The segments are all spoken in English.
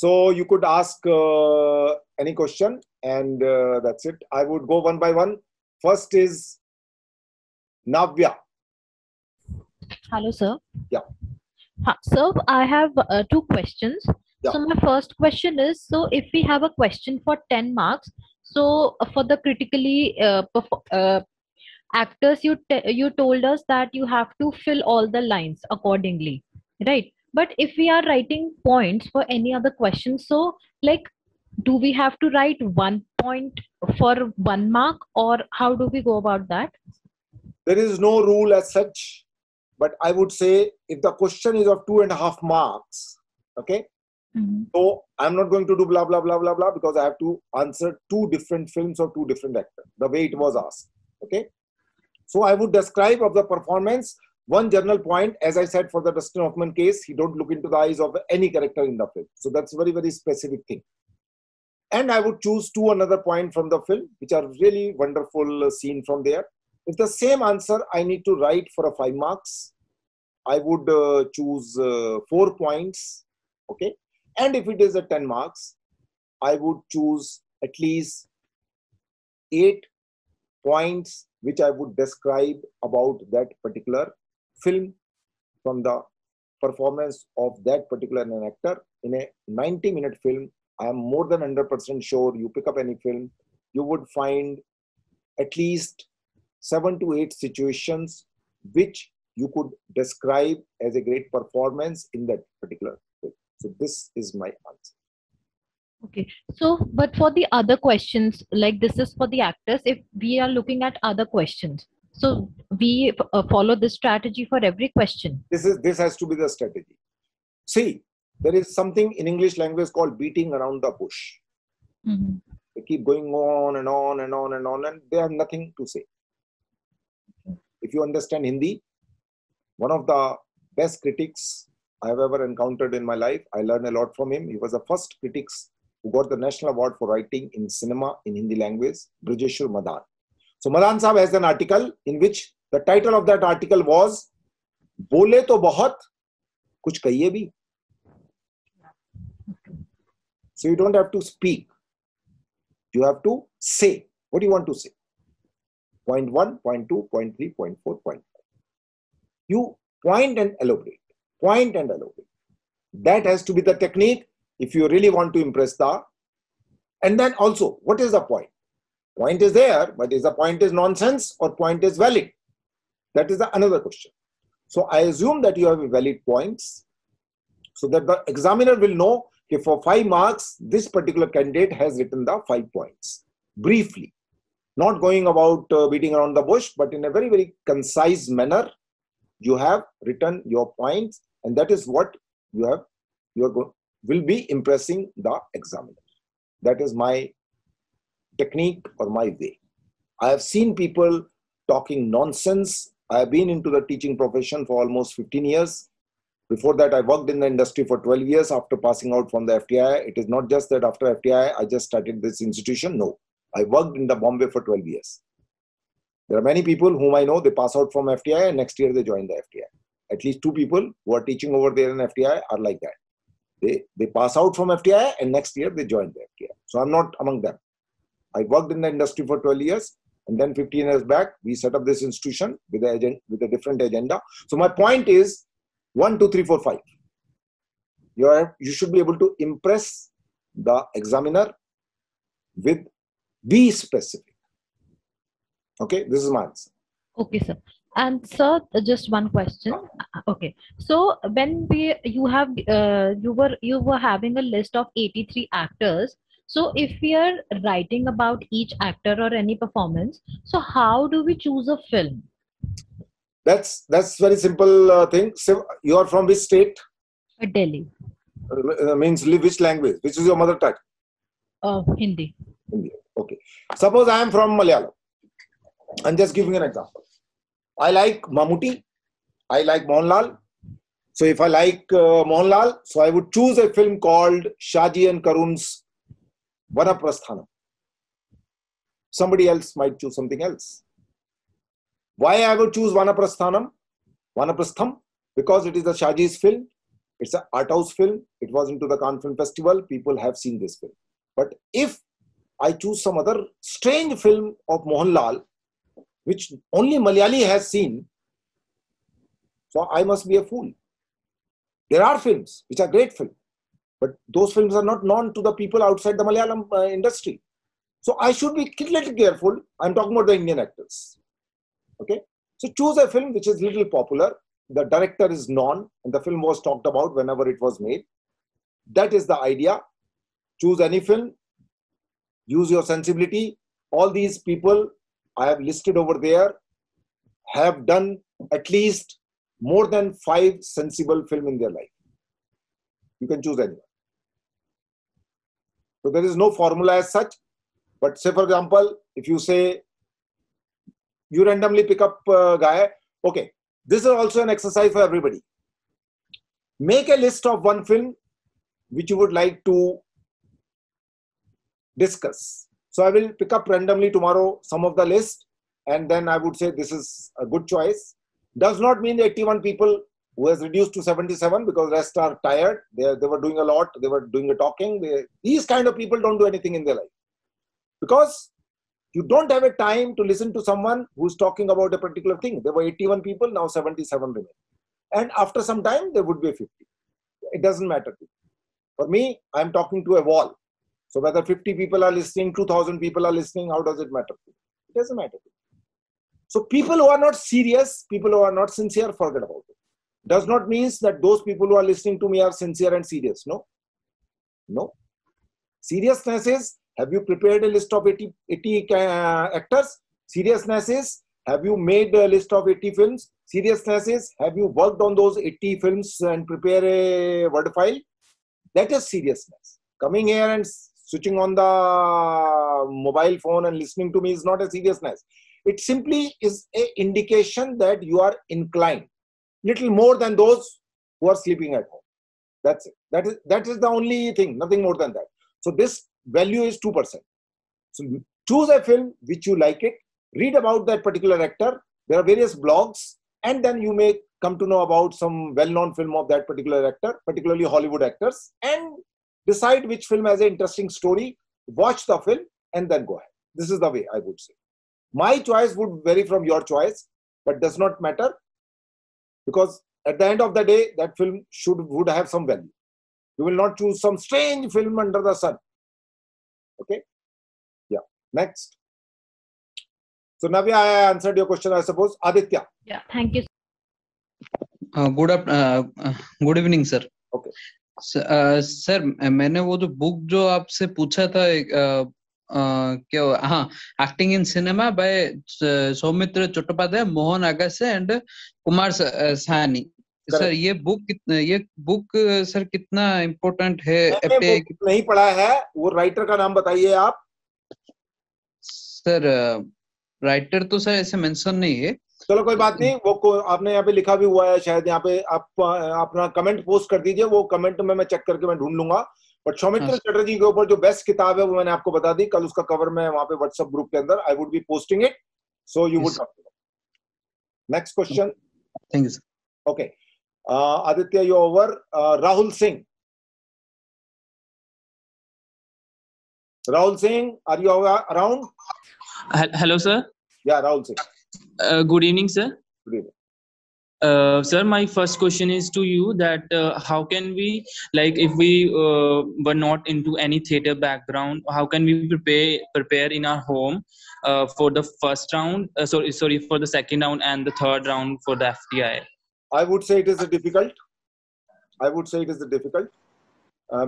So you could ask any question, and that's it. I would go one by one. First is Navya. Hello, sir. Yeah. Sir, I have two questions. Yeah. So my first question is, so if we have a question for 10 marks, so for the critically actors, you told us that you have to fill all the lines accordingly, right? But if we are writing points for any other question, so like, do we have to write 1 point for 1 mark, or how do we go about that? There is no rule as such, but I would say if the question is of 2.5 marks, okay, so I'm not going to do blah, blah, blah, blah, blah, because I have to answer 2 different films or 2 different actors, the way it was asked, okay. So I would describe of the performance one general point. As I said, for the Dustin Hoffman case, he don't look into the eyes of any character in the film. So that's very, very specific thing. And I would choose 2 another point from the film, which are really wonderful scene from there. If the same answer I need to write for a 5 marks, I would choose 4 points, okay. And if it is a 10 marks, I would choose at least 8 points which I would describe about that particular film from the performance of that particular actor. In a 90-minute film, I am more than 100% sure you pick up any film, you would find at least 7 to 8 situations which you could describe as a great performance in that particular film. So this is my answer. Okay, so but for the other questions, like this is for the actors, if we are looking at other questions, so we follow this strategy for every question. This has to be the strategy. See, there is something in English language called beating around the bush. They keep going on and on and on and on, and they have nothing to say. If you understand Hindi, one of the best critics I have ever encountered in my life, I learned a lot from him. He was the first critic who got the National Award for writing in cinema in Hindi language, Brajeshwar Madan. So Madan Sahab has an article in which the title of that article was Bole to bahut, kuch kahiye bhi. So you don't have to speak. You have to say. What do you want to say? Point 1, point 2, point 3, point 4, point 5. You point and elaborate. Point and elaborate. That has to be the technique if you really want to impress the. And then also, what is the point? Point is there, but is the point is nonsense or point is valid? That is another question. So I assume that you have valid points so that the examiner will know that for 5 marks, this particular candidate has written the 5 points. Briefly. Not going about beating around the bush, but in a very, very concise manner, you have written your points, and that is what will be impressing the examiner. That is my technique or my way. I have seen people talking nonsense. I have been into the teaching profession for almost 15 years. Before that, I worked in the industry for 12 years after passing out from the FTI. It is not just that after FTI, I just started this institution. No, I worked in the Bombay for 12 years. There are many people whom I know, they pass out from FTI and next year they join the FTI. At least 2 people who are teaching over there in FTI are like that. They pass out from FTI and next year they join the FTI. So I'm not among them. I worked in the industry for 12 years and then 15 years back, we set up this institution with a different agenda. So my point is 1, 2, 3, 4, 5. You should be able to impress the examiner with be specific. Okay, this is my answer. Okay, sir. And sir, just one question. Okay, so when you were having a list of 83 actors. So if we are writing about each actor or any performance, so how do we choose a film? That's very simple thing. So you are from which state? Delhi. Means which language? Which is your mother tongue? Hindi. Hindi. Okay. Suppose I am from Malayalam. I'm just giving an example. I like Mammootty. I like Mohanlal. So if I like Mohanlal, so I would choose a film called Shaji and Karun's Vanaprasthanam. Somebody else might choose something else. Why I would choose Vanaprastham? Because it is the Shaji's film. It's an art house film. It was into the Cannes Film Festival. People have seen this film. But if I choose some other strange film of Mohanlal, which only Malayali has seen, so I must be a fool. There are films which are great films, but those films are not known to the people outside the Malayalam industry. So I should be a little careful. I'm talking about the Indian actors. Okay? So choose a film which is little popular. The director is known and the film was talked about whenever it was made. That is the idea. Choose any film. Use your sensibility. All these people I have listed over there have done at least more than 5 sensible films in their life. You can choose anyone. So there is no formula as such. But say, for example, if you say, you randomly pick up a guy, okay, this is also an exercise for everybody. Make a list of one film which you would like to discuss. So I will pick up randomly tomorrow some of the list, and then I would say this is a good choice. Does not mean 81 people who has reduced to 77 because rest are tired. They were doing a lot. They were doing the talking. These kind of people don't do anything in their life. Because you don't have a time to listen to someone who's talking about a particular thing. There were 81 people, now 77 remain. And after some time, there would be 50. It doesn't matter. For me, I'm talking to a wall. So whether 50 people are listening, 2,000 people are listening, how does it matter? It doesn't matter. So people who are not serious, people who are not sincere, forget about it. Does not mean that those people who are listening to me are sincere and serious. No. No. Seriousness is, have you prepared a list of 80 actors? Seriousness is, have you made a list of 80 films? Seriousness is, have you worked on those 80 films and prepare a word file? That is seriousness. Coming here and switching on the mobile phone and listening to me is not a seriousness. It simply is an indication that you are inclined. Little more than those who are sleeping at home. That's it. That is the only thing, nothing more than that. So this value is 2%. So choose a film which you like it, read about that particular actor. There are various blogs, and then you may come to know about some well-known film of that particular actor, particularly Hollywood actors, and decide which film has an interesting story, watch the film, and then go ahead. This is the way I would say. My choice would vary from your choice, but does not matter, because at the end of the day, that film would have some value. You will not choose some strange film under the sun. Okay? Yeah. Next. So Navya, I answered your question, I suppose. Aditya. Yeah, thank you. Good evening sir. Okay. Sir मैंने वो जो book जो आपसे पूछा था क्या, हाँ, acting in cinema by Soumitra Chattopadhyay, Mohan Agashe and Kumar Sahni. Sir ये बुक सर कितना इम्पोर्टेंट है? नहीं पढ़ा है, वो राइटर का नाम बताइए आप. सर राइटर तो सर ऐसे मेंशन नहीं है. चलो कोई बात नहीं, वो आपने यहाँ पे लिखा भी हुआ है शायद. यहाँ पे आप अपना कमेंट पोस्ट कर दीजिए, वो कमेंट में मैं चेक करके मैं ढूंढ लूंगा. बट सौमित्र चटर्जी के ऊपर जो बेस्ट किताब है वो मैंने आपको बता दी. कल उसका कवर में वहां पे व्हाट्सएप ग्रुप के अंदर I would be posting it, so you would. Next question. Thank you sir. Okay, Aditya, you're over. Rahul Singh. Rahul Singh, are you around? Hello, sir. Yeah, Rahul Singh. Good evening, sir. Good evening. Sir, my first question is to you that how can we, like, if we were not into any theater background, how can we prepare in our home for the first round? Sorry, for the second round and the third round for the FTI? I would say it is difficult.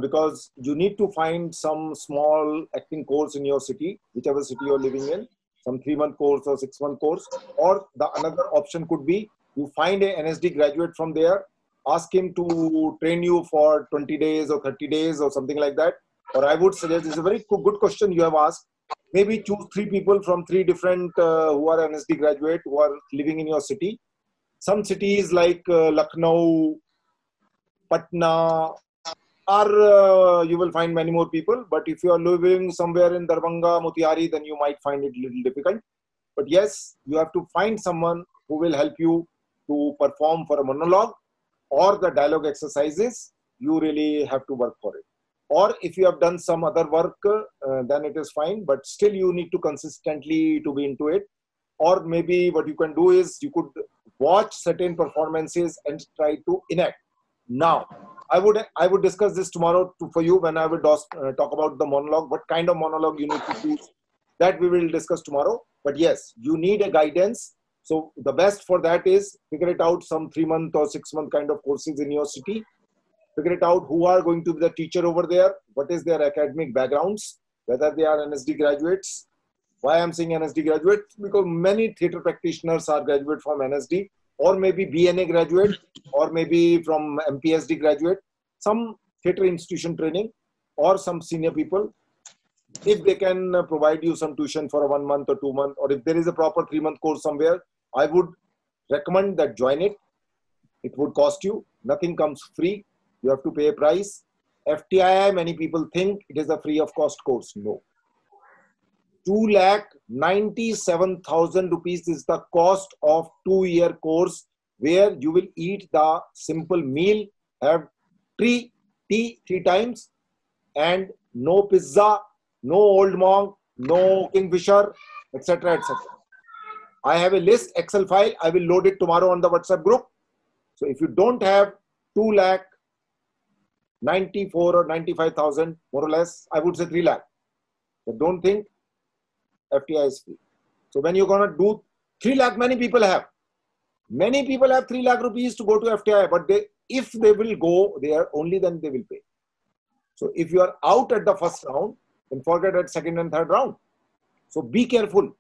Because you need to find some small acting course in your city, whichever city you're living in, some 3-month course or 6-month course. Or the another option could be you find a NSD graduate from there, ask him to train you for 20 days or 30 days or something like that. Or I would suggest, it's a very good question you have asked. Maybe choose 3 people from 3 different who are NSD graduate who are living in your city. Some cities like Lucknow, Patna, or you will find many more people. But if you are living somewhere in Darbhanga, Motihari, then you might find it a little difficult. But yes, you have to find someone who will help you to perform for a monologue. or the dialogue exercises, you really have to work for it. Or if you have done some other work, then it is fine, but still you need to consistently to be into it. Or maybe what you can do is you could watch certain performances and try to enact. Now, I would discuss this tomorrow for you when I will talk about the monologue, what kind of monologue you need to use. That we will discuss tomorrow. But yes, you need a guidance. So the best for that is figure it out, some 3-month or 6-month kind of courses in your city. Figure it out who are going to be the teacher over there, what is their academic backgrounds, whether they are NSD graduates. Why I'm saying NSD graduates? Because many theatre practitioners are graduate from NSD, or maybe BNA graduate, or maybe from MPSD graduate, some theatre institution training, or some senior people. If they can provide you some tuition for a 1 month or 2 months, or if there is a proper 3-month course somewhere, I would recommend that join it. It would cost you. Nothing comes free. You have to pay a price. FTII, many people think it is a free of cost course. No. 2,97,000 rupees is the cost of 2-year course where you will eat the simple meal, have tea 3 times, and no pizza, no Old Monk, no Kingfisher, etc., etc. I have a list, Excel file. I will load it tomorrow on the WhatsApp group. So if you don't have 2,94,000 or 95,000, more or less, I would say 3 lakh. But don't think FTI is free. So when you're going to do 3 lakh, many people have 3 lakh rupees to go to FTI, but if they will go there, only then they will pay. So if you are out at the first round, then forget at second and third round. So be careful.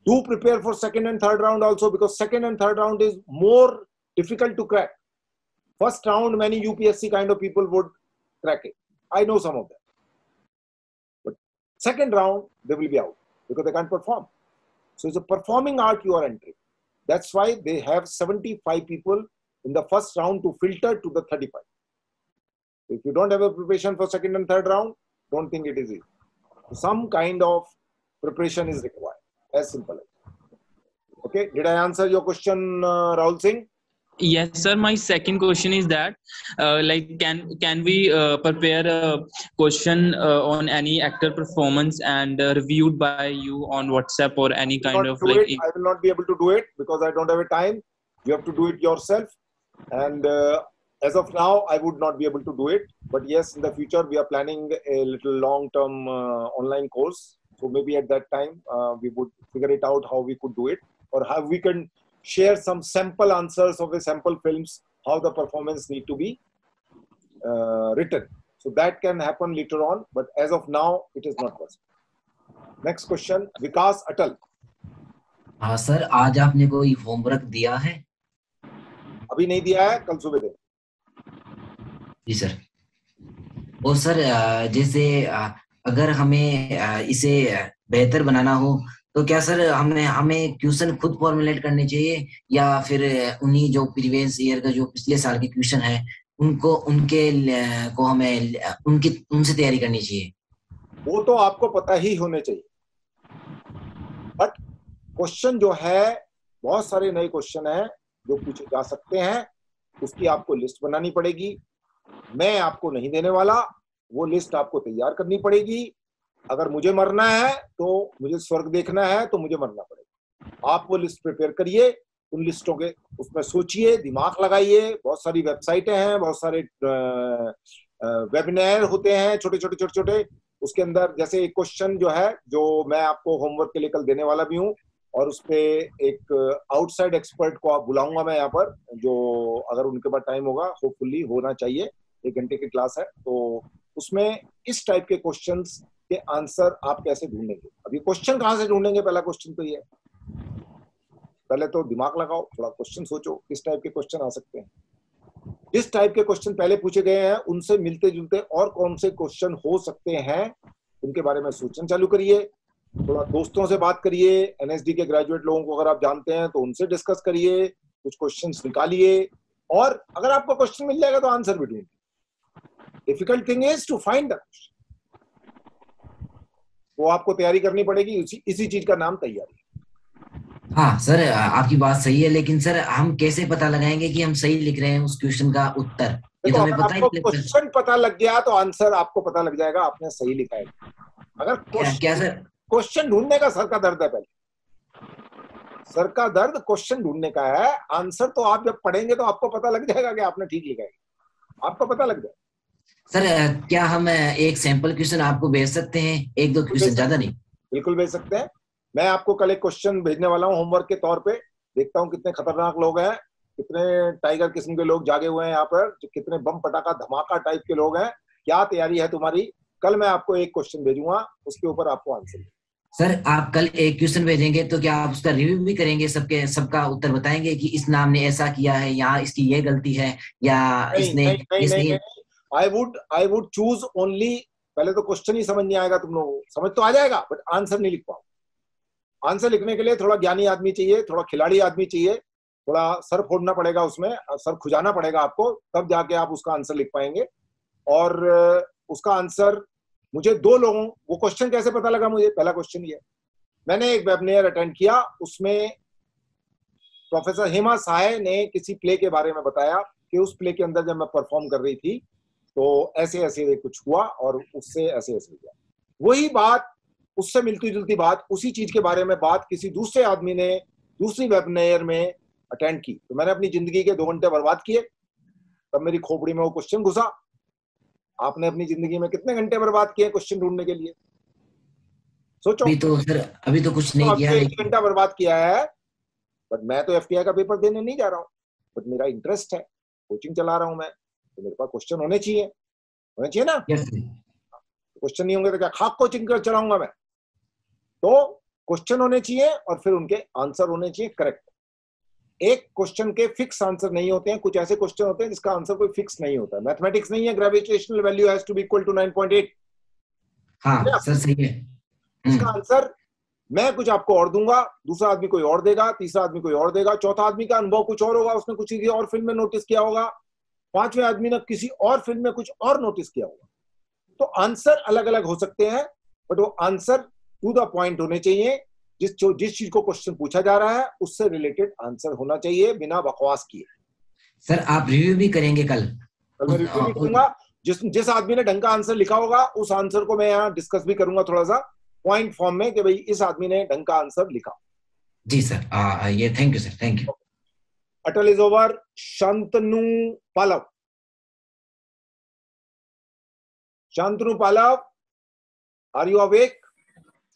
Do prepare for second and third round also, because second and third round is more difficult to crack. First round, many UPSC kind of people would crack it. I know some of them. But second round, they will be out because they can't perform. So it's a performing art you are entering. That's why they have 75 people in the first round to filter to the 35. If you don't have a preparation for second and third round, don't think it is easy. Some kind of preparation is required. As simple as. Okay, did I answer your question, Rahul Singh? Yes, sir. My second question is that, like, can we prepare a question on any actor performance and reviewed by you on WhatsApp or any kind of like? I will not be able to do it because I don't have a time. You have to do it yourself, and as of now, I would not be able to do it. But yes, in the future, we are planning a little long-term online course. So maybe at that time, we would figure it out how we could do it, or how we can share some sample answers of the sample films, how the performance need to be written. So that can happen later on, but as of now, it is not possible. Next question, Vikas Atal. हाँ sir, आज आपने कोई homework दिया है? अभी नहीं दिया है, कल सुबह दे. जी सर. और सर, जैसे अगर हमें इसे बेहतर बनाना हो, तो क्या सर हमें क्वेश्चन खुद फॉर्मुलेट करने चाहिए, या फिर उन्हीं जो प्रीवियस ईयर का जो पिछले साल के क्वेश्चन है हमें उनसे तैयारी करनी चाहिए? वो तो आपको पता ही होने चाहिए, बट क्वेश्चन जो है, बहुत सारे नए क्वेश्चन हैं जो पूछे जा सकते हैं, उसकी आपको लिस्ट बनानी पड़ेगी. मैं आपको नहीं देने वाला, वो लिस्ट आपको तैयार करनी पड़ेगी. अगर मुझे मरना है, तो मुझे स्वर्ग देखना है, तो मुझे मरना पड़ेगा. आप वो लिस्ट प्रिपेयर करिए, उन लिस्टों के उसमें सोचिए, दिमाग लगाइए. बहुत सारी वेबसाइटें हैं, बहुत सारे वेबिनार होते हैं छोटे छोटे. उसके अंदर जैसे एक क्वेश्चन जो है, जो मैं आपको होमवर्क के लिए कल देने वाला भी हूँ, और उस पे एक आउटसाइड एक्सपर्ट को आप बुलाऊंगा मैं यहाँ पर, जो अगर उनके पास टाइम होगा, होपफुली होना चाहिए, 1 घंटे की क्लास है, तो उसमें इस टाइप के क्वेश्चंस के आंसर आप कैसे ढूंढेंगे. अभी क्वेश्चन कहाँ से ढूंढेंगे, पहला क्वेश्चन तो ये है. पहले तो दिमाग लगाओ, थोड़ा क्वेश्चन सोचो, किस टाइप के क्वेश्चन आ सकते हैं. जिस टाइप के क्वेश्चन पहले पूछे गए हैं, उनसे मिलते जुलते और कौन से क्वेश्चन हो सकते हैं, उनके बारे में सोचना चालू करिए. थोड़ा दोस्तों से बात करिए, एनएसडी के ग्रेजुएट लोगों को अगर आप जानते हैं तो उनसे डिस्कस करिए, कुछ क्वेश्चंस निकालिए, और अगर आपको क्वेश्चन मिल जाएगा तो आंसर भी ढूंढिए. Difficult thing is to find the question. वो आपको तैयारी करनी पड़ेगी. इसी चीज का नाम तैयारी. हाँ सर, आपकी बात सही है, लेकिन सर हम कैसे पता लगाएंगे कि हम सही लिख रहे हैं उस क्वेश्चन का उत्तर? ये देखो, तो हमें अगर पता ही आपको नहीं लगता। क्वेश्चन पता लग गया तो आंसर आपको पता लग जाएगा आपने सही लिखा है। अगर क्या सर? क्वेश्चन ढूंढने का सर का दर्द है, पहले सर का दर्द क्वेश्चन ढूंढने का है। आंसर तो आप जब पढ़ेंगे तो आपको पता लग जाएगा कि आपने ठीक लिखा है, आपको पता लग जाएगा। सर क्या हम एक सैंपल क्वेश्चन आपको भेज सकते हैं? एक दो क्वेश्चन, ज्यादा नहीं। बिल्कुल भेज सकते हैं। मैं आपको कल एक क्वेश्चन भेजने वाला हूँ होमवर्क के तौर पे। देखता हूँ कितने खतरनाक लोग हैं, कितने टाइगर किस्म के लोग जागे हुए हैं यहाँ पर, कितने बम पटाखा धमाका टाइप के लोग हैं, क्या तैयारी है तुम्हारी। कल मैं आपको एक क्वेश्चन भेजूंगा, उसके ऊपर आपको आंसर। सर आप कल एक क्वेश्चन भेजेंगे तो क्या आप उसका रिव्यू भी करेंगे, सबका उत्तर बताएंगे कि इस नाम ने ऐसा किया है, यहाँ इसकी ये गलती है, या नहीं इसने नहीं नहीं ये नहीं सही? नहीं, आई वुड चूज ओनली। पहले तो क्वेश्चन ही समझ नहीं आएगा तुम लोगों को, समझ तो आ जाएगा बट आंसर नहीं लिख पाओ। आंसर लिखने के लिए थोड़ा ज्ञानी आदमी चाहिए, थोड़ा खिलाड़ी आदमी चाहिए, थोड़ा सर फोड़ना पड़ेगा उसमें, सर खुजाना पड़ेगा आपको, तब जाके आप उसका आंसर लिख पाएंगे। और उसका आंसर मुझे दो लोगों, वो क्वेश्चन कैसे पता लगा मुझे, पहला क्वेश्चन ये, मैंने एक वेबिनार अटेंड किया, उसमें प्रोफेसर हेमा साय ने किसी प्ले के बारे में बताया कि उस प्ले के अंदर जब मैं परफॉर्म कर रही थी तो ऐसे ऐसे कुछ हुआ और उससे ऐसे ऐसे हुआ। वही बात, उससे मिलती जुलती बात, उसी चीज के बारे में बात किसी दूसरे आदमी ने दूसरी वेबिनार में अटेंड की। तो मैंने अपनी जिंदगी के 2 घंटे बर्बाद किए, तब मेरी खोपड़ी में वो क्वेश्चन घुसा। आपने अपनी जिंदगी में कितने घंटे बर्बाद किए क्वेश्चन ढूंढने के लिए, सोचो। अभी तो सर, अभी तो कुछ नहीं तो किया, अभी 1 लेकिन घंटा बर्बाद किया है, बट मैं तो एफटीआई का पेपर देने नहीं जा रहा हूँ, बट मेरा इंटरेस्ट है, कोचिंग चला रहा हूँ मैं, तो मेरे पास क्वेश्चन होने चाहिए ना। यस। क्वेश्चन नहीं होंगे तो क्या खाक कोचिंग चलाऊंगा मैं। तो क्वेश्चन होने चाहिए और फिर उनके आंसर होने चाहिए करेक्ट। एक क्वेश्चन के फिक्स आंसर नहीं होते हैं, कुछ ऐसे क्वेश्चन होते हैं जिसका आंसर कोई फिक्स नहीं होता। मैथमेटिक्स नहीं है gravitational value has to be equal to 9.8। हाँ सर, सही है। इसका आंसर मैं कुछ आपको और दूंगा, दूसरा आदमी कोई और देगा, तीसरा आदमी कोई और देगा, चौथा आदमी का अनुभव कुछ और होगा, उसने कुछ किसी और फिल्म में नोटिस किया होगा, पांचवें आदमी ने किसी और फिल्म में कुछ और नोटिस किया होगा। तो आंसर अलग अलग हो सकते हैं, बट वो आंसर टू द पॉइंट होने चाहिए। जिस चीज को क्वेश्चन पूछा जा रहा है उससे रिलेटेड आंसर होना चाहिए, बिना बकवास किए। सर आप रिव्यू भी करेंगे कल? कल मैं रिव्यू भी करूंगा, जिस आदमी ने ढंग का आंसर लिखा होगा उस आंसर को मैं यहाँ डिस्कस भी करूंगा थोड़ा सा पॉइंट फॉर्म में कि भाई इस आदमी ने ढंग का आंसर लिखा। जी सर, ये thank you sir, thank you. Atal is over. Shantanu Palav, Shantanu Palav, are you awake?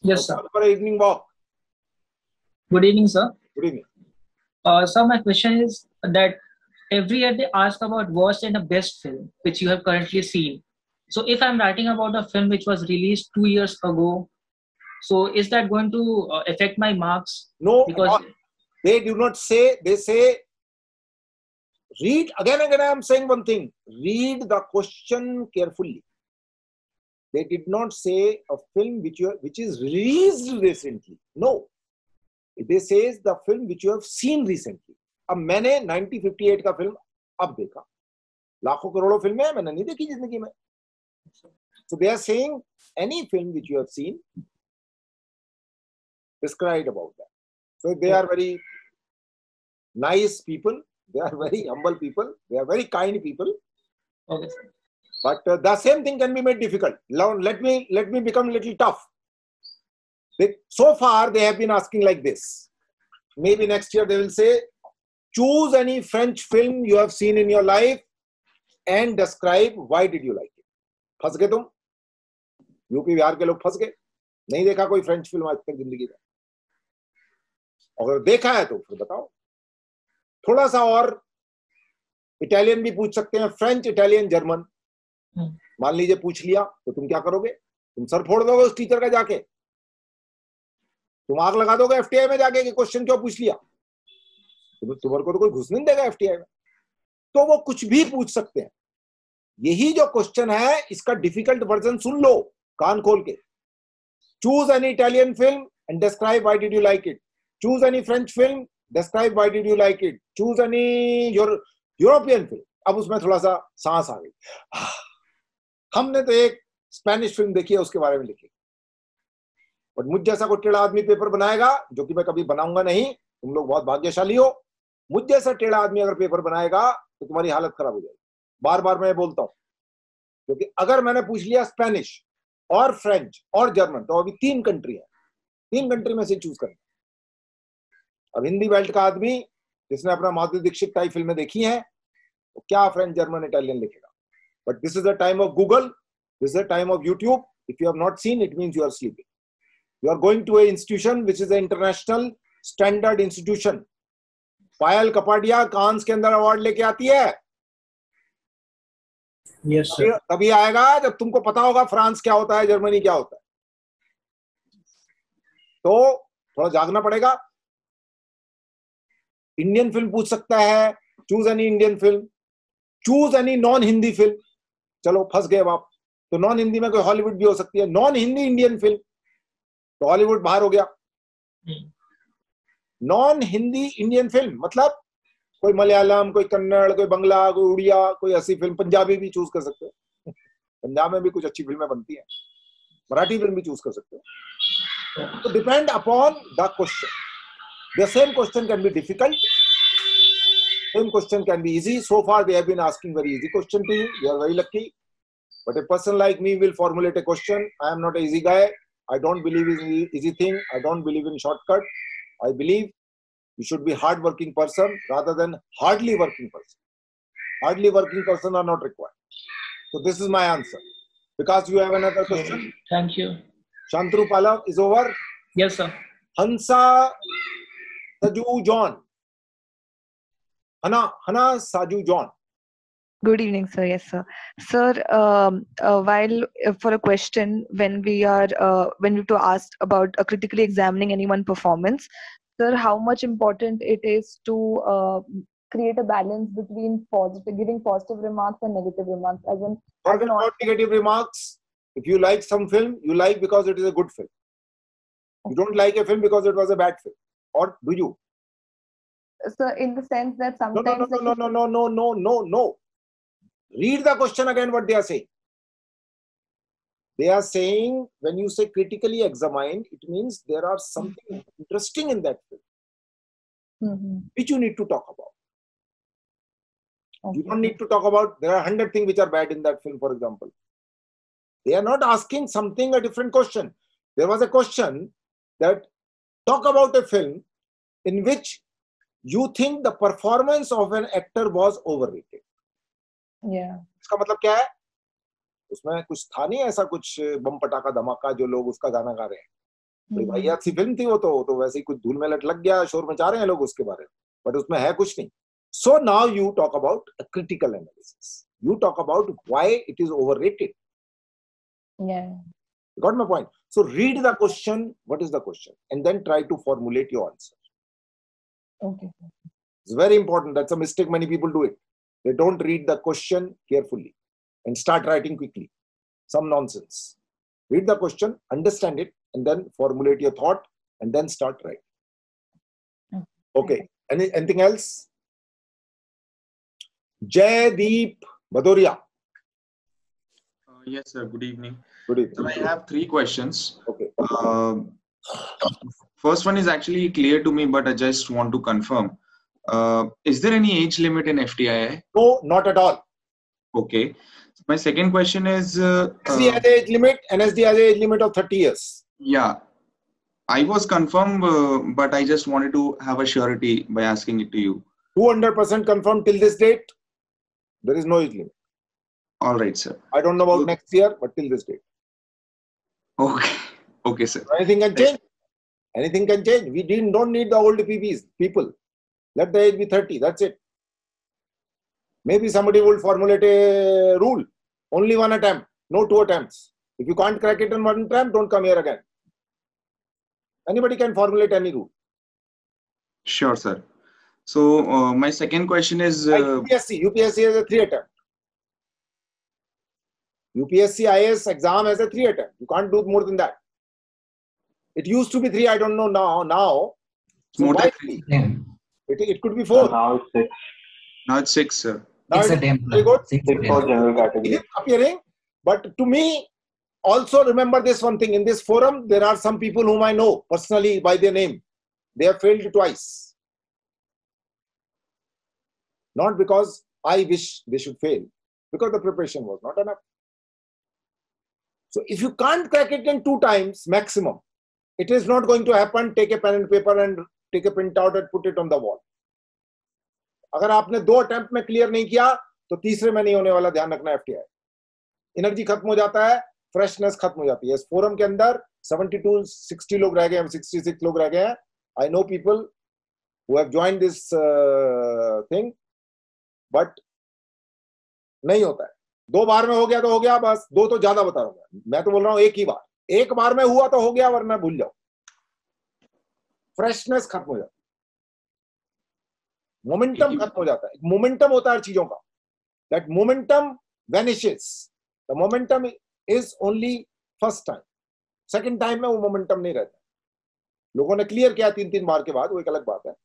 Yes, sir. For evening walk. Good evening, sir. Good evening. Sir, my question is that every year they ask about worst and the best film which you have currently seen. So if I'm writing about a film which was released 2 years ago, so is that going to affect my marks? No, Because they do not say, they say, read, again I am saying one thing, read the question carefully. They did not say a film which is released recently. No. They says the film which you have seen recently. अब मैंने 1958 का film अब देखा, लाखों करोड़ों फिल्में हैं मैंने नहीं देखी जिंदगी में। So they are saying any film which you have seen, describe about that. So they are very nice people, they are very humble people, they are very kind people. okay, sir. But the same thing can be made difficult. Now, let me become a little tough. So far, they have been asking like this. Maybe next year they will say, choose any French film you have seen in your life and describe why did you like it. फंस गए तुम, UP Bihar के लोग फंस गए, नहीं देखा कोई फ्रेंच फिल्म आज तक जिंदगी में, अगर देखा है तो फिर बताओ। थोड़ा सा और इटालियन भी पूछ सकते हैं, फ्रेंच, इटालियन, जर्मन। मान लीजिए पूछ लिया तो तुम क्या करोगे? तुम सर फोड़ दोगे उस टीचर का जाके, तुम आग लगा दोगे एफटीआई में जाके कि क्वेश्चन क्यों पूछ लिया। तुम्हारे को तो कोई घुस नहीं देगा एफटीआई में। तो वो कुछ भी पूछ सकते हैं। यही जो क्वेश्चन है इसका डिफिकल्ट वर्जन सुन लो कान खोल के। Choose any Italian film and describe why did you like it. Choose any French film, describe why did you like it. Choose any European film. अब उसमें थोड़ा सा सांस आ गई। हमने तो एक स्पेनिश फिल्म देखी है, उसके बारे में लिखी, बट मुझ जैसा कोई टेढ़ा आदमी पेपर बनाएगा, जो कि मैं कभी बनाऊंगा नहीं, तुम लोग बहुत भाग्यशाली हो। मुझ जैसा टेढ़ा आदमी अगर पेपर बनाएगा तो तुम्हारी हालत खराब हो जाएगी। बार बार मैं बोलता हूं, क्योंकि अगर मैंने पूछ लिया स्पेनिश और फ्रेंच और जर्मन, तो अभी 3 कंट्री है, 3 कंट्री में से चूज करना। अब हिंदी बेल्ट का आदमी जिसने अपना माधुरी दीक्षित टाइप फिल्में देखी हैं, तो क्या फ्रेंच जर्मन इटालियन लिखेगा? But this is the time of Google, this is the time of YouTube. If you have not seen, it means you are sleeping. You are going to a institution which is a international standard institution. Payal Kapadia Cannes के अंदर award लेके आती है. Yes, sir. तभी आएगा जब तुमको पता होगा फ्रांस क्या होता है, जर्मनी क्या होता है. तो थोड़ा जागना पड़ेगा. इंडियन फिल्म पूछ सकता है, choose any Indian film, choose any non Hindi film. चलो फंस गए आप. तो नॉन हिंदी में कोई हॉलीवुड भी हो सकती है, नॉन हिंदी इंडियन फिल्म, तो हॉलीवुड बाहर हो गया. नॉन हिंदी इंडियन फिल्म मतलब कोई मलयालम, कोई कन्नड़, कोई बंगला, कोई उड़िया, कोई ऐसी फिल्म. पंजाबी भी चूज कर सकते हो, पंजाब में भी कुछ अच्छी फिल्में बनती हैं. मराठी फिल्म भी चूज कर सकते हो. तो depend upon the question. The same question can be difficult, same question can be easy. So far they have been asking very easy question to you. You are very lucky. But a person like me will formulate a question. I am not an easy guy. I don't believe in easy thing. I don't believe in shortcut. I believe you should be hard working person rather than hardly working person. Hardly working person are not required. So this is my answer. Because you have another question. Thank you. Shantru Palak is over. Yes, sir. Hansa Saju John. Hana Saju John. Good evening, sir. Yes, sir. Sir, while for a question, when we have to ask about critically examining anyone's performance, sir, how much important it is to create a balance between giving positive remarks and negative remarks, as in Forget about negative remarks. If you like some film, you like because it is a good film. You don't like a film because it was a bad film, or do you? So, in the sense that sometimes No. Read the question again. What they are saying? They are saying when you say critically examined, it means there are something interesting in that film, which you need to talk about. Okay. You don't need to talk about. There are 100 things which are bad in that film, for example. They are not asking something, a different question. There was a question that talk about a film in which you think the performance of an actor was overrated. Yeah. इसका मतलब क्या है? उसमें कुछ था नहीं ऐसा कुछ बम पटाखा धमाका जो लोग उसका गाना गा रहे हैं. तो भाई अच्छी फिल्म थी वो, तो वैसे ही कुछ धूल में लग गया, शोर मचा रहे हैं लोग उसके बारे में, बट उसमें है कुछ नहीं. So now you talk about a critical analysis. You talk about why it is overrated. Yeah. You got my point? So read the question, what is the question, and then try to formulate your answer. Okay. It's very important. That's a mistake many people do it. They don't read the question carefully and start writing quickly. Some nonsense. Read the question, understand it, and then formulate your thought, and then start writing. Okay. Anything else? Jaydeep Bhadoria. Yes, sir. Good evening. Good evening. So I have 3 questions. Okay. First one is actually clear to me, but I just want to confirm. Is there any age limit in FTII? No, not at all. Okay. My second question is... NSD has an age limit. NSD has an age limit of 30 years. Yeah. I was confirmed, but I just wanted to have a surety by asking it to you. 200% confirmed till this date. There is no age limit. All right, sir. I don't know about next year, but till this date. Okay. Okay, sir. Anything can change. Anything can change. We don't need the old people. Let the age be 30. That's it. Maybe somebody will formulate a rule. Only one attempt. No 2 attempts. If you can't crack it in 1 attempt, don't come here again. Anybody can formulate any rule. Sure, sir. So my second question is... Like UPSC has a 3 attempt. UPSC IAS exam has a 3 attempt. You can't do more than that. It used to be 3. I don't know now. So more why than 3? It could be 4. Now it's 6. Now it's 6, sir. Now It's a it's damn very good. 6 6 for general category. Keep appearing. But to me, also remember this one thing. In this forum, there are some people whom I know personally by their name. They have failed twice. Not because I wish they should fail, because the preparation was not enough. So if you can't crack it in 2 times maximum, it is not going to happen. Take a pen and paper and take a printout and put it on the wall. अगर आपने 2 attempt में clear नहीं किया तो तीसरे में नहीं होने वाला, ध्यान रखना। एफटीआई एनर्जी खत्म हो जाता है, फ्रेशनेस खत्म हो जाती है। इस फोरम के अंदर 60 लोग रह गए, हम 66 लोग रह गए हैं। I know people who have joined this thing, but नहीं होता है। 2 बार में हो गया तो हो गया, बस 2 तो ज्यादा बता रहा हूं मैं तो बोल रहा हूं एक बार में हुआ तो हो गया, वरना भूल जाओ। फ्रेशनेस खत्म हो जाता है, मोमेंटम खत्म हो जाता है। मोमेंटम होता है हर चीजों का, that momentum vanishes. The momentum is only first time, second time में वो मोमेंटम नहीं रहता। लोगों ने क्लियर किया 3 बार के बाद, वो एक अलग बात है।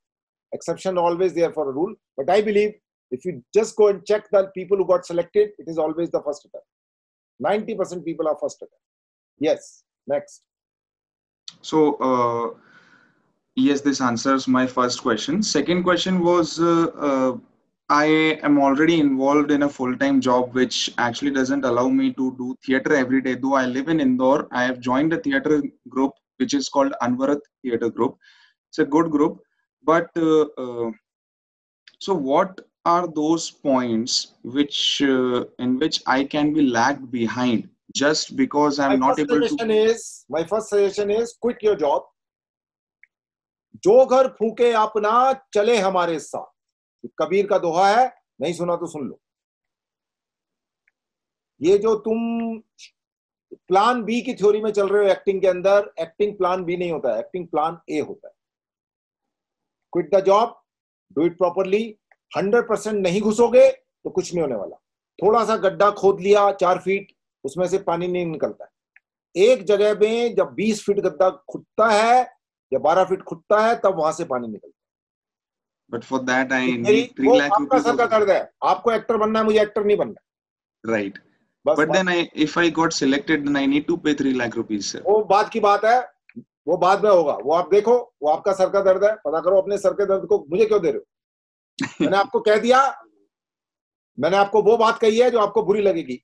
Exception always there for a rule, but I believe if you just go and check the people who got selected, it is always the first attempt. 90% people are first attempt. Yes, next. So, yes, this answers my first question. Second question was, I am already involved in a full-time job, which actually doesn't allow me to do theater every day. Though I live in Indore, I have joined a theater group, which is called Anvarat Theater Group. It's a good group. But so what are those points which in which I can be lagged behind just because I'm not able to? My first suggestion is quit your job. जो घर फूके अपना चले हमारे साथ, कबीर का दोहा है, नहीं सुना तो सुन लो। ये जो तुम प्लान बी की थ्योरी में चल रहे हो एक्टिंग के अंदर, एक्टिंग प्लान बी नहीं होता है, एक्टिंग प्लान ए होता है। Quit the job, do it properly. 100% नहीं घुसोगे तो कुछ नहीं होने वाला। थोड़ा सा गड्ढा खोद लिया 4 फीट, उसमें से पानी नहीं निकलता है। एक जगह में जब 20 फीट गड्ढा खुदता है या 12 फीट खुदता है, तब वहां से पानी निकलता है। But for that I need 3 lakh आपका सर का दर्द है। आपको एक्टर बनना है, मुझे एक्टर नहीं बनना। Right. But then if I got selected, then I need to pay 3 lakh rupees, sir. वो बात की बात है, वो बाद में होगा। वो आप देखो, वो आपका सर का दर्द है, पता करो अपने सर के दर्द को मुझे क्यों दे रहे हो। मैंने आपको कह दिया, मैंने आपको वो बात कही है जो आपको बुरी लगेगी।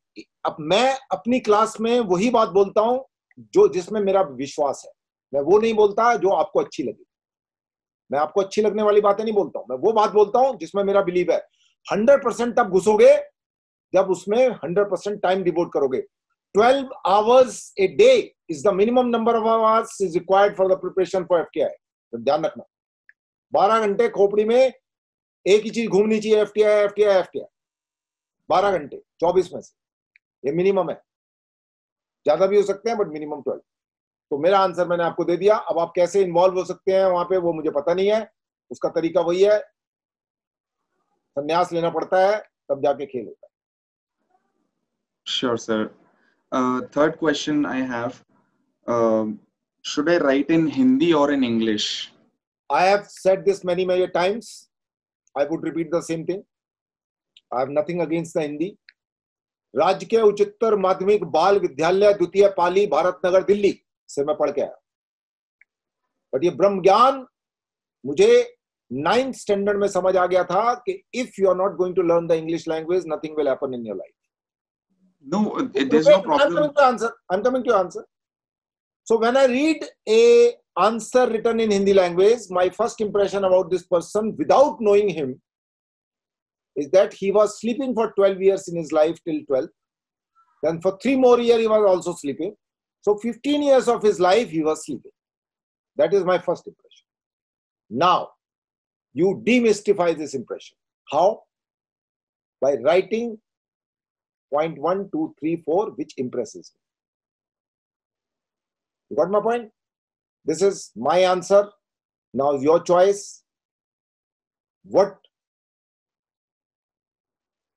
अब मैं अपनी क्लास में वही बात बोलता हूं जो जिसमें मेरा विश्वास है। मैं वो नहीं बोलता जो आपको अच्छी लगे। मैं आपको अच्छी लगने वाली बातें नहीं बोलता हूं, मैं वो बात बोलता हूं जिसमें मेरा बिलीव है। 100% तब घुसोगे जब उसमें 100% टाइम डिवोट करोगे। 12 hours a day is the minimum number of hours is required for the preparation for FTI. तो ध्यान रखना, 12 घंटे खोपड़ी में एक ही चीज घूमनी चाहिए, FTI FTI FTI। 12 घंटे 24 में से, ये मिनिमम है। ज्यादा भी हो सकते हैं, बट मिनिमम 12। तो मेरा आंसर मैंने आपको दे दिया। अब आप कैसे इन्वॉल्व हो सकते हैं वहां पे, वो मुझे पता नहीं है। उसका तरीका वही है, संन्यास लेना पड़ता है, तब जाके खेल होता है। Sure, sir. Third question I have, should I write in Hindi or in English? I have said this many times. I would repeat the same thing. I have nothing against the Hindi. राजकीय उच्चतर माध्यमिक बाल विद्यालय द्वितीय पाली भारत नगर दिल्ली से मैं पढ़ के आया। बट ये ब्रह्म ज्ञान मुझे 9th स्टैंडर्ड में समझ आ गया था कि if you are not going to learn the English language, nothing will happen in your life. No, there's no problem. I'm coming to answer. So when I read a answer written in Hindi language, my first impression about this person without knowing him is that he was sleeping for 12 years in his life till 12. Then for 3 more years he was also sleeping. So 15 years of his life he was sleeping. That is my first impression. Now, you demystify this impression. How? By writing point 1, 2, 3, 4, which impresses me. You got my point? This is my answer. Now your choice. What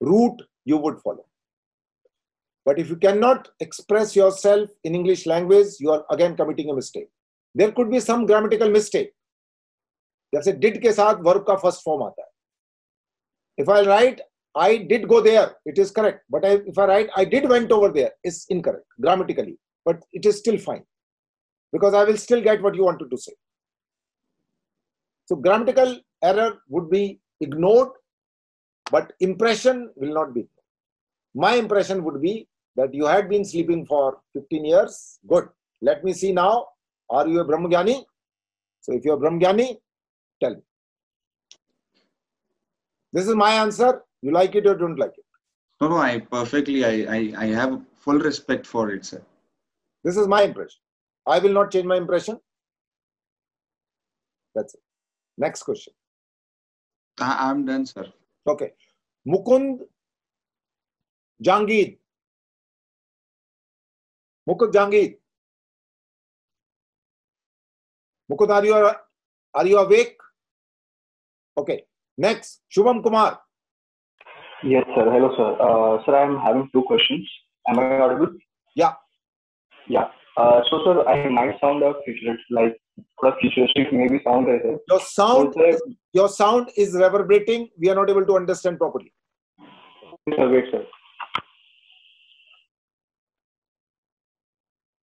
route you would follow. But if you cannot express yourself in English language, you are again committing a mistake. There could be some grammatical mistake. जैसे did के साथ verb का first form आता है. If I write I did go there, it is correct. But if I write I did went over there, it's incorrect grammatically. But it is still fine because I will still get what you wanted to say. So grammatical error would be ignored but impression will not be. My impression would be that you had been sleeping for 15 years. Good. Let me see now. Are you a Brahmagyani? So if you're a Brahmagyani, tell me. This is my answer. You like it or don't like it? No, I perfectly, I have full respect for it, sir. This is my impression. I will not change my impression. That's it. Next question. I'm done, sir. Okay. Mukund Jangid. Mukund Jangid. Mukund, are you awake? Okay. Next, Shubham Kumar. Yes, sir. Hello, sir. Sir, I'm having two questions. Am I audible? Yeah. Yeah. So, sir, I might sound a futuristic, like futuristic, maybe sound like it. Your sound is reverberating. We are not able to understand properly. Sir, wait, sir.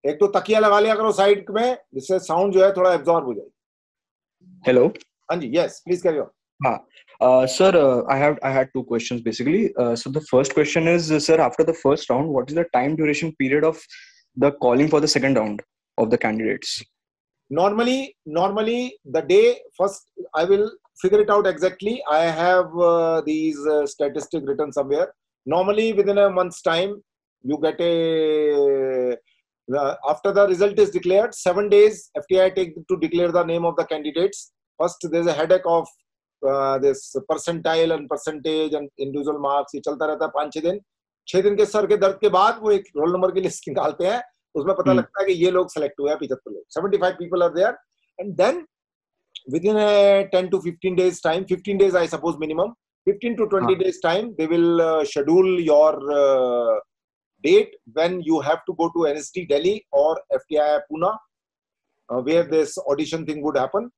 एक तो तकिया लगा लिया करो side में, जिससे sound जो है थोड़ा एब्जॉर्ब हो जाए. Hello. हाँ जी, yes, please carry on. Sir, I had two questions basically. So the first question is, sir, after the first round, what is the time duration period of the calling for the second round of the candidates? Normally, the day first, I will figure it out exactly. I have these statistics written somewhere. Normally, within a month's time, you get after the result is declared, 7 days FTI take to declare the name of the candidates. First, there's a headache of this percentile and percentage and individual marks. ये चलता रहता है 5-6 दिन. 6 दिन के sir के दर्द के बाद वो एक रोल नंबर की लिस्ट निकालते हैं. उसमें पता लगता है कि ये लोग सेलेक्ट हुए हैं 75 लोग. 75 people are there, and then within a 10 to 15 days time, 15 days I suppose minimum, 15 to 20 days time, they will schedule your date when you have to go to NST Delhi or FTI Pune, where this audition thing would happen.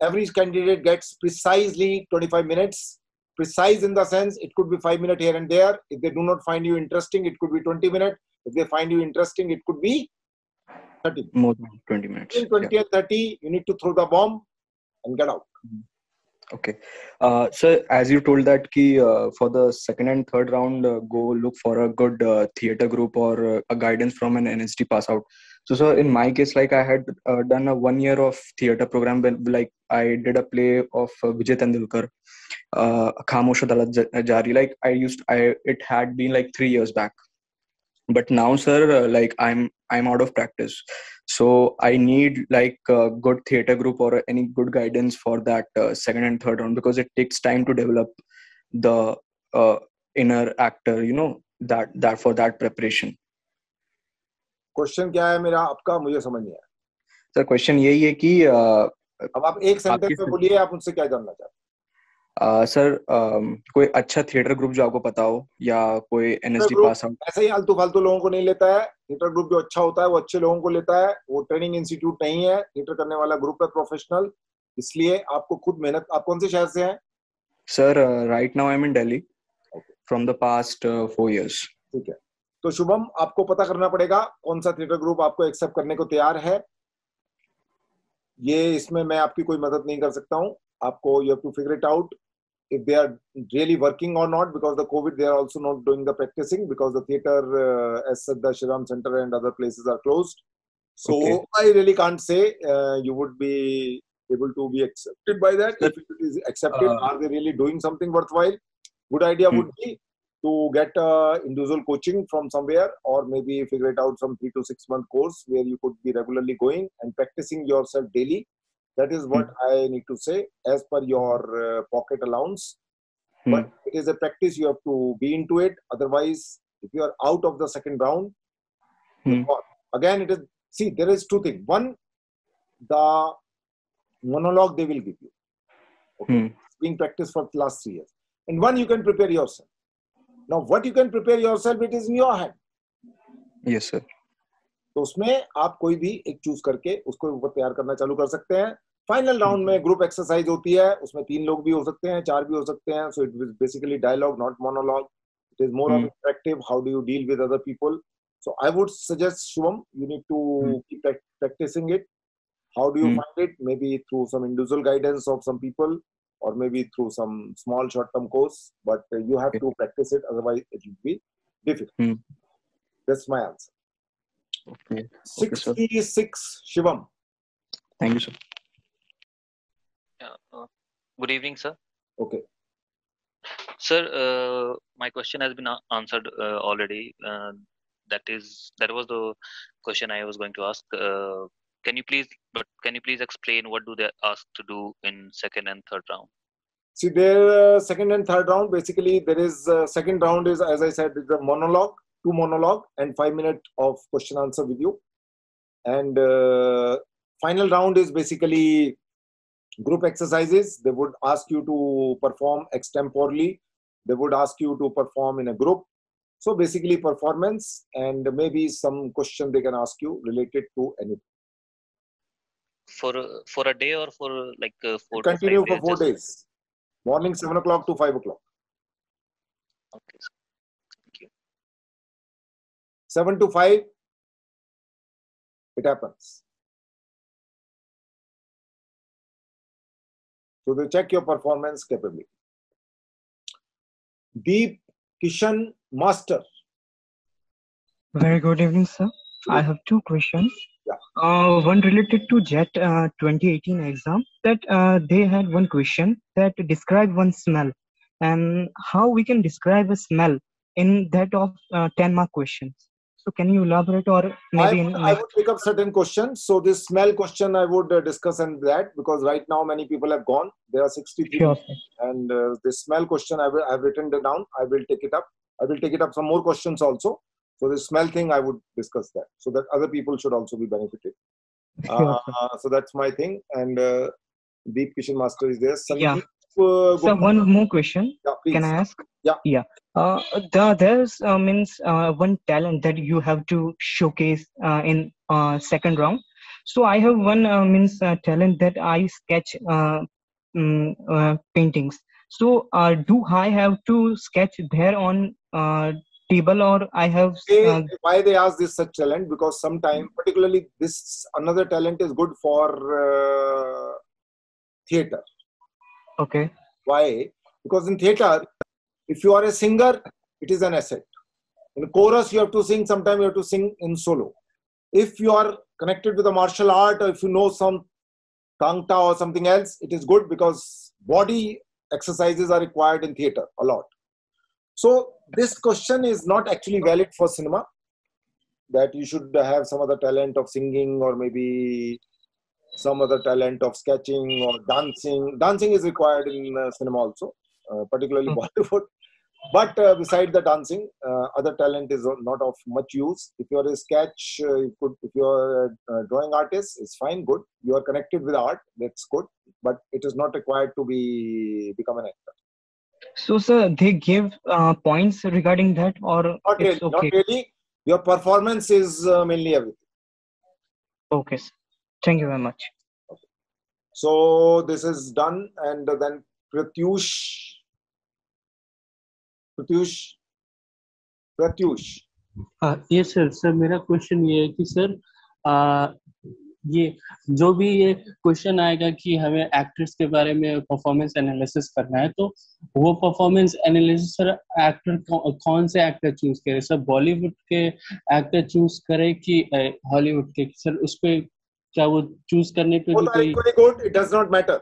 Every candidate gets precisely 25 minutes. Precise in the sense, it could be 5 minutes here and there. If they do not find you interesting, it could be 20 minutes. If they find you interesting, it could be 30 minutes. More than 20 minutes. In 20 and 30, you need to throw the bomb and get out. Okay. So as you told that for the second and third round, go look for a good theater group or a guidance from an NST pass out. So, sir, in my case, like I had done a 1 year of theater program when like I did a play of Vijay Tendulkar, Khamosh Adalat Jari. Like it had been like 3 years back. But now, sir, like I'm out of practice. So I need like a good theater group or any good guidance for that second and third round, because it takes time to develop the inner actor, you know, that for that preparation. Question क्या है मेरा आपका, मुझे समझ नहीं आया. Sir question यही है कि अब आप एक सेंटेंस में बोलिए आप मुझसे क्या जानना चाहते हैं. सर कोई अच्छा थिएटर ग्रुप जो आपको पता हो, या कोई एनएसडी पास आउट. ऐसे ही आलतू फालतू लोगों को नहीं लेता है. थिएटर ग्रुप जो अच्छा होता है वो अच्छे लोगों को लेता है. वो ट्रेनिंग इंस्टीट्यूट नहीं है, थिएटर करने वाला ग्रुप है प्रोफेशनल. इसलिए आपको खुद मेहनत. आप कौन से शहर से हैं? Sir right now I am in Delhi from the past 4 years. ठीक है, तो शुभम आपको पता करना पड़ेगा कौन सा थिएटर ग्रुप आपको एक्सेप्ट करने को तैयार है. ये इसमें मैं आपकी कोई मदद नहीं कर सकता हूँ. आपको you have to figure it out if they are really working or not. Because the COVID, they are also not doing the practicing because the theater as said the Shriram Center and other places are closed. So okay. I really can't say you would be able to be accepted by that. If it is accepted, are they really doing something worthwhile? Good idea would be to get individual coaching from somewhere, or maybe figure it out some 3 to 6 month course where you could be regularly going and practicing yourself daily. That is what I need to say as per your pocket allowance. But it is a practice, you have to be into it. Otherwise, if you are out of the second round, again it is, see, there is two things. One, the monologue they will give you. Okay. It's being practiced for the last 3 years. And one, you can prepare yourself. Now, what you can prepare yourself, it is in your hand. Yes, sir. तो उसमें आप कोई भी एक choose करके उसको ऊपर तैयार करना चालू कर सकते हैं. फाइनल राउंड में ग्रुप एक्सरसाइज होती है, उसमें 3 लोग भी हो सकते हैं, 4 भी हो सकते हैं. So it is basically dialogue, not monologue. It is more of interactive. How do you deal with other people? So I would suggest Shubham, you need to keep practicing it. How do you find it? Maybe through some individual guidance of some people, or maybe through some small short-term course, but you have to practice it, otherwise it will be difficult. That's my answer. Okay. 66, Shivam. Thank you, sir. Yeah, good evening, sir. Okay. Sir, my question has been answered already. That was the question I was going to ask. Can you please explain what do they ask to do in second and third round? See, their second and third round, basically there is second round is, as I said, is a monologue, 2 monologue and 5 minutes of question answer with you. And final round is basically group exercises. They would ask you to perform extemporally. They would ask you to perform in a group. So basically performance, and maybe some question they can ask you related to anything. For a day, or for like 4 to 5 Continue days? for 4 days. Morning 7 o'clock to 5 o'clock. Okay, sir. Thank you. 7 to 5, it happens. So they check your performance capability. Deep Kishan Master. Very good evening, sir. I have 2 questions. Yeah. One related to JET 2018 exam, that they had one question that describe one smell, and how we can describe a smell in that of 10-mark questions. So can you elaborate, or maybe I would pick up certain questions. So this smell question I would discuss in that, because right now many people have gone. There are 63. Sure, and the smell question I've written it down. I will take it up. I will take it up some more questions also. So the smell thing, I would discuss that, so that other people should also be benefited. Sure, so that's my thing. And Deep Kishan Master is there. Sandeep, yeah. So one more question. Yeah, please. Can I ask? Yeah. Yeah. There's one talent that you have to showcase in second round. So I have one talent that I sketch paintings. So do I have to sketch there on table, or I have? Why they ask this such talent? Because sometimes, particularly this another talent is good for theater. Okay. Why? Because in theater, if you are a singer, it is an asset. In chorus, you have to sing. Sometimes you have to sing in solo. If you are connected with a martial art, or if you know some Kangta or something else, it is good, because body exercises are required in theater a lot. So this question is not actually valid for cinema, that you should have some other talent of singing, or maybe some other talent of sketching or dancing. Dancing is required in cinema also, particularly Bollywood. But beside the dancing, other talent is not of much use. If you are a sketch, if you are a drawing artist, it's fine, good. You are connected with art, that's good. But it is not required to become an actor. So, sir, they give points regarding that, or not really? Okay. Not really. Your performance is mainly everything. Okay, sir. Thank you very much. Okay. So this is done, and then Pratyush. Yes sir. Sir मेरा question ये है कि sir ये जो भी ये question आएगा कि हमें एक्टर्स के बारे में परफॉर्मेंस एनालिसिस करना है, तो वो परफॉर्मेंस एनालिसिस सर एक्टर कौन से एक्टर चूज करे? सर बॉलीवुड के एक्टर चूज करे कि हॉलीवुड के? सर उस पे क्या वो चूज करने पे भी कोई? Good. It does not matter.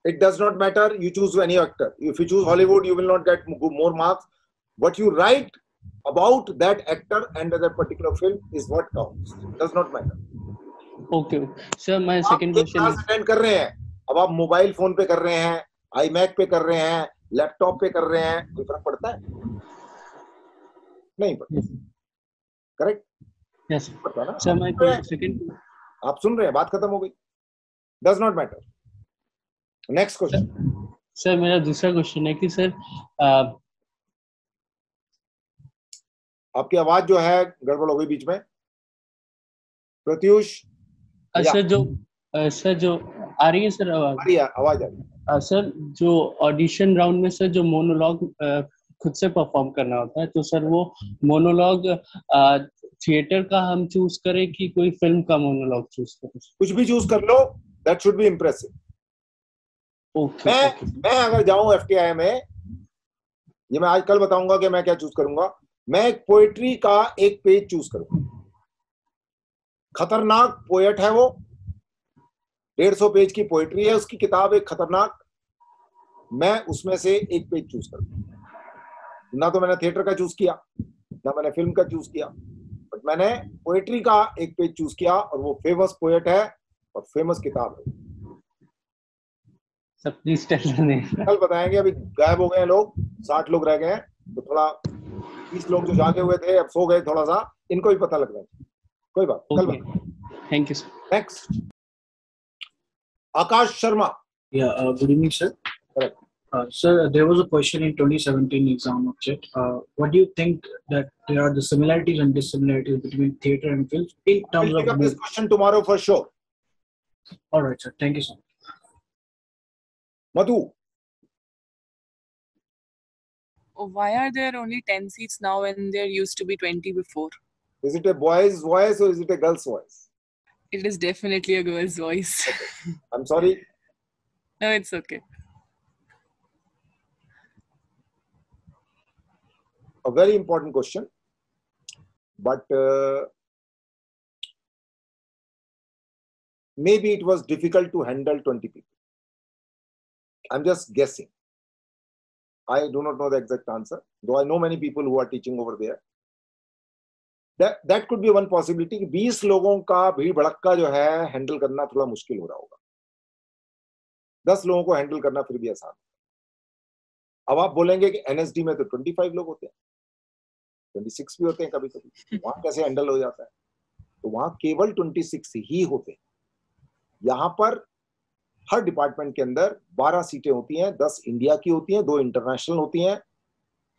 It does not matter. You choose any actor. If you choose Hollywood, you will not get more marks. What you write about that actor and that particular film is what counts. It does not matter. Okay. Sir, my second question is. Attend कर रहे हैं, अब आप mobile phone पे कर रहे हैं, iMac पे कर रहे हैं, लैपटॉप पे कर रहे हैं, कोई फर्क पड़ता है? नहीं पड़ता. Correct? Yes. Sir, my second. आप सुन रहे हैं, बात खत्म हो गई. Does not matter. Next question. Sir मेरा दूसरा क्वेश्चन है कि सर आपकी आवाज जो है गड़बड़ हो गई बीच में. प्रत्युष. सर जो आ रही है सर आवाज? आ रही है, आवाज आ रही है. सर जो ऑडिशन राउंड में सर जो मोनोलॉग खुद से परफॉर्म करना होता है, तो सर वो मोनोलॉग थिएटर का हम चूज करें कि कोई फिल्म का मोनोलॉग चूज करें? कुछ भी चूज कर लो, that should be impressive. Okay मैं अगर जाऊं FTI में, ये मैं आज कल बताऊंगा कि मैं क्या चूज करूंगा। मैं एक पोएट्री का एक पेज चूज करूंगा। खतरनाक पोएट है वो, 150 पेज की पोएट्री है उसकी किताब, एक खतरनाक। मैं उसमें से एक पेज चूज करूंगा। ना तो मैंने थिएटर का चूज किया, ना मैंने फिल्म का चूज किया, बट मैंने पोएट्री का एक पेज चूज किया, और वो फेमस पोएट है और फेमस किताब है। Sir please tell the name. कल बताएंगे। अभी गायब हो गए हैं लोग, 60 लोग रह गए हैं, तो थोड़ा 20 लोग जो जागे हुए थे अब सो गए थोड़ा सा, इनको भी पता लग रहा है। कोई बात, कल बताएंगे। Thank you sir. Next Akash Sharma. Good evening, sir. Correct. Sir, there was a question in 2017 exam object. What do you think that there are the similarities and dissimilarities between theatre and film in terms We'll of pick up this question tomorrow for sure. All right, sir. Thank you, sir. Madhu. Why are there only 10 seats now when there used to be 20 before? Is it a boy's voice or is it a girl's voice? It is definitely a girl's voice. Okay. I'm sorry. No, it's okay. A very important question, but maybe it was difficult to handle 20 people. I'm just guessing. I do not know the exact answer, though I know many people who are teaching over there. That could be one possibility कि 20 लोगों का भीड़ भड़क्का जो है handle करना थोड़ा मुश्किल हो रहा होगा। 10 लोगों को हैंडल करना फिर भी आसान। अब आप बोलेंगे कि NSD में तो 25 लोग होते हैं, 26 भी होते हैं कभी कभी, वहां कैसे हैंडल हो जाता है? तो वहां केवल 26 ही होते हैं। यहाँ पर हर डिपार्टमेंट के अंदर 12 सीटें होती हैं, 10 इंडिया की होती हैं, 2 इंटरनेशनल होती हैं।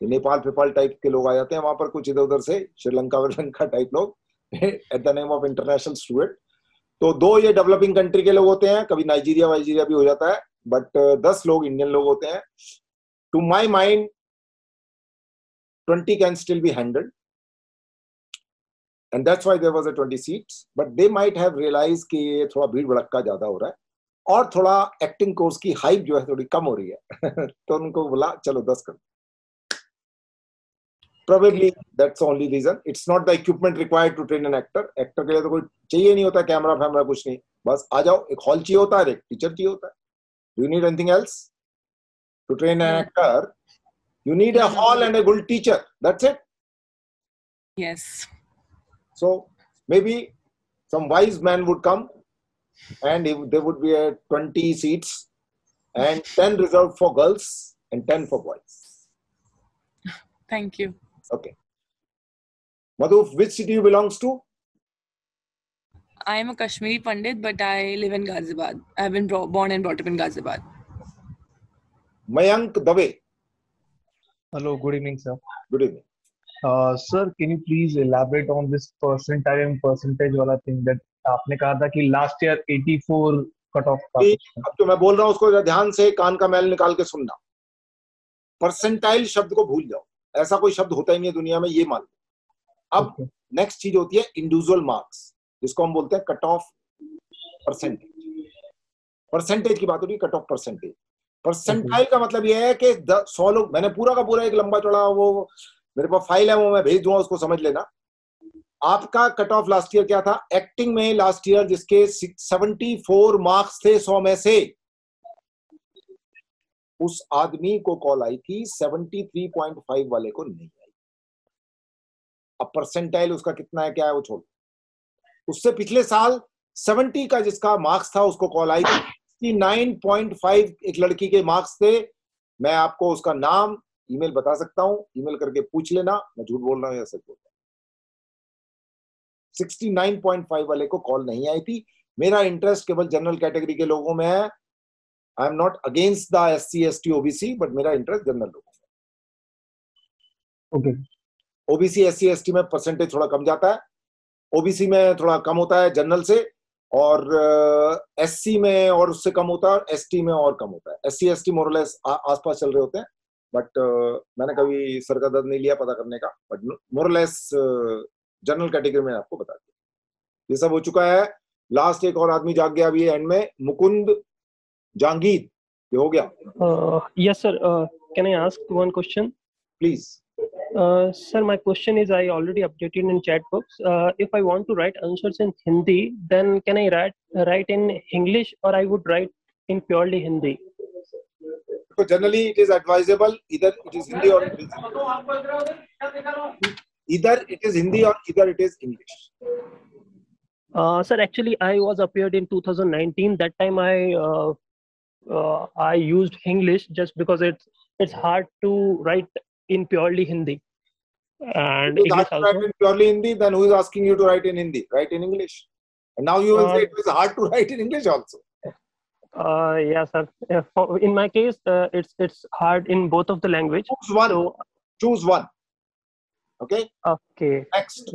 नेपाल पेपाल टाइप के लोग आ जाते हैं वहां पर, कुछ इधर उधर से श्रीलंका टाइप लोग at the name of international student. तो 2 ये डेवलपिंग कंट्री के लोग होते हैं, कभी नाइजीरिया भी हो जाता है, बट 10 लोग इंडियन लोग होते हैं। To my mind 20 can still be handled, and that's why there was a 20 seats, but they might have realized कि ये थोड़ा भीड़ भड़क्का ज्यादा हो रहा है और थोड़ा एक्टिंग कोर्स की हाइप जो है थोड़ी कम हो रही है तो उनको बोला चलो 10 कर। Probably that's the only reason. It's not the equipment required to train an actor. Actor के लिए तो कोई चाहिए नहीं होता, कैमरा फैमरा कुछ नहीं, बस आ जाओ। एक हॉल चाहिए होता है, एक टीचर चाहिए होता है। Do you need anything else to train an actor? You need a hall and a good teacher. That's it. Yes. So maybe some wise man would come, and if there would be a 20 seats, and 10 reserved for girls and 10 for boys. Thank you. Okay. Madhu, which city you belongs to? I am a Kashmiri Pandit, but I live in Ghaziabad. I have been born and brought up in Ghaziabad. Mayank Dave. Hello, good evening, sir. Good evening. Sir, can you please elaborate on this percentile and percentage वाला thing that आपने कहा था कि last year 84 cut off था। अब तो मैं बोल रहा हूँ उसको ध्यान से कान का मैल निकाल के सुनना। परसेंटाइल शब्द को भूल जाओ, ऐसा कोई शब्द होता ही नहीं है दुनिया में, ये मान लो। अब नेक्स्ट चीज होती है इंडिविजुअल मार्क्स, जिसको हम बोलते हैं कट ऑफ परसेंटेज। परसेंटेज की बात हो रही है, कट ऑफ परसेंटेज। परसेंटाइल का मतलब ये है कि 100 लोग, मैंने पूरा का पूरा एक लंबा चौड़ा वो मेरे पास फाइल है, वो मैं भेज दूंगा, उसको समझ लेना। आपका कट ऑफ लास्ट ईयर क्या था एक्टिंग में? लास्ट ईयर जिसके 74 मार्क्स थे 100 में से, उस आदमी को कॉल आई थी, 73.5 वाले को नहीं आई। अब परसेंटाइल उसका कितना है क्या है वो छोड़। उससे पिछले साल 70 का जिसका मार्क्स था उसको कॉल आई थी, 69.5 एक लड़की के मार्क्स थे। मैं आपको उसका नाम ईमेल बता सकता हूं, ईमेल करके पूछ लेना, मैं झूठ बोल रहा हूं या सच बोल रहा हूं। 69.5 वाले को कॉल नहीं आई थी। मेरा इंटरेस्ट केवल जनरल कैटेगरी के लोगों में है। I am not against the SC ST OBC, but मेरा इंटरेस्ट जनरल लोगों में। ओके। OBC SC ST में परसेंटेज थोड़ा कम जाता है, OBC में थोड़ा कम होता है जनरल से, और SC में और उससे कम होता है, और ST में और कम होता है। SC ST मोरलेस आसपास चल रहे होते हैं, बट मैंने कभी सर का दर्द नहीं लिया पता करने का, बट मोरलेस जनरल कैटेगरी में आपको बता दिया। ये सब हो चुका है। लास्ट एक और आदमी जाग गया अभी एंड में, मुकुंद जहांगीर, ये हो गया? Yes, sir. Can I ask one question? Please. Sir, my question is, I already updated in chat box. If I want to write answers in Hindi, then can I write in English, or I would write in purely Hindi? So generally, it is advisable either it is Hindi or it is either it is Hindi or either it is English. Sir, actually, I was appeared in 2019. That time I used English just because it's hard to write in purely Hindi. And If you English have to write also. in purely Hindi, then who is asking you to write in Hindi? Write in English. And now you will say it was hard to write in English also. Yeah, sir. In my case, it's hard in both of the language. Choose one. So, Choose one. Okay. okay. Next.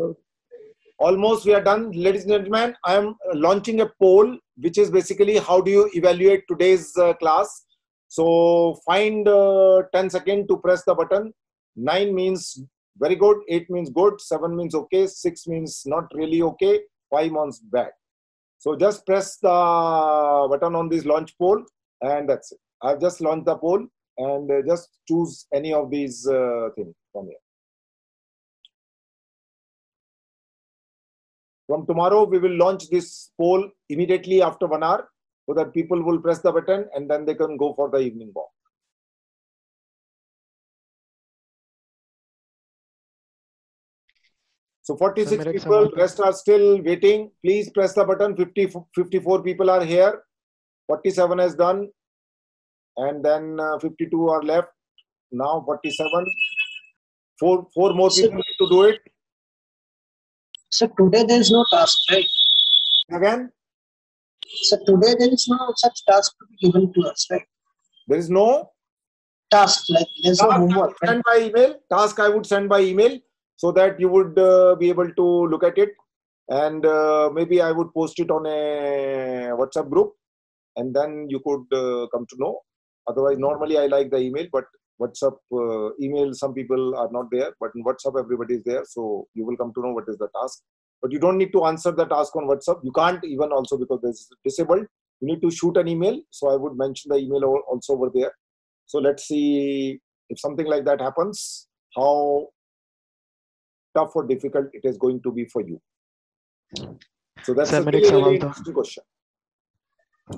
Almost we are done, ladies and gentlemen. I am launching a poll, which is basically how do you evaluate today's class. So find 10 seconds to press the button. 9 means very good, 8 means good, 7 means okay, 6 means not really okay, 5 means bad. So just press the button on this launch poll, and that's it. I've just launched the poll, and just choose any of these things from here. From tomorrow, we will launch this poll immediately after 1 hour, so that people will press the button and then they can go for the evening walk. So 46 people, rest are still waiting. Please press the button. 54 people are here. 47 has done. And then 52 are left. Now 47. Four more people need to do it. So today there is no task, right? Again? So today there is no such task to be given to us, right? There is no task, like there's no homework. Send by email. Task I would send by email, so that you would be able to look at it, and maybe I would post it on a WhatsApp group, and then you could come to know. Otherwise, normally I like the email, but WhatsApp email, some people are not there, but in WhatsApp everybody is there, so you will come to know what is the task. But you don't need to answer the task on WhatsApp. You can't even also, because this is disabled. You need to shoot an email, so I would mention the email also over there. So let's see if something like that happens, how tough or difficult it is going to be for you. So that's a really interesting question.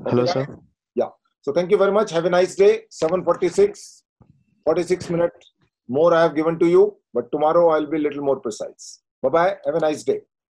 Hello, sir. Yeah. So thank you very much. Have a nice day. 7:46, 46 minutes more I have given to you, but tomorrow I'll be a little more precise. Bye-bye. Have a nice day.